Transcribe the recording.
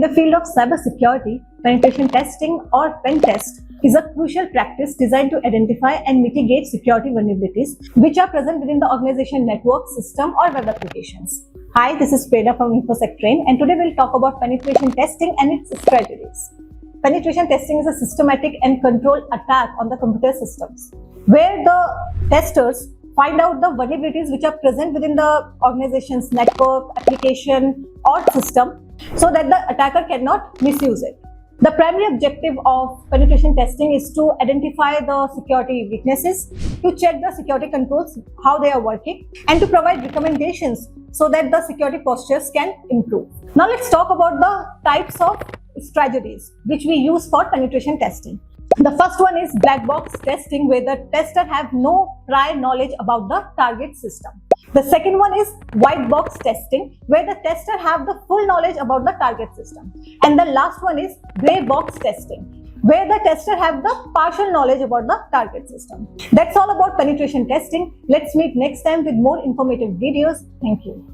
In the field of cybersecurity, penetration testing or pen test is a crucial practice designed to identify and mitigate security vulnerabilities which are present within the organization network, system or web applications. Hi, this is Preda from InfosecTrain, and today we'll talk about penetration testing and its strategies. Penetration testing is a systematic and controlled attack on the computer systems where the testers find out the vulnerabilities which are present within the organization's network, application or system so that the attacker cannot misuse it. The primary objective of penetration testing is to identify the security weaknesses, to check the security controls, how they are working, and to provide recommendations so that the security postures can improve. Now let's talk about the types of strategies which we use for penetration testing. The first one is black box testing, where the tester have no prior knowledge about the target system. The second one is white box testing, where the tester have the full knowledge about the target system. And the last one is gray box testing, where the tester have the partial knowledge about the target system. That's all about penetration testing. Let's meet next time with more informative videos. Thank you.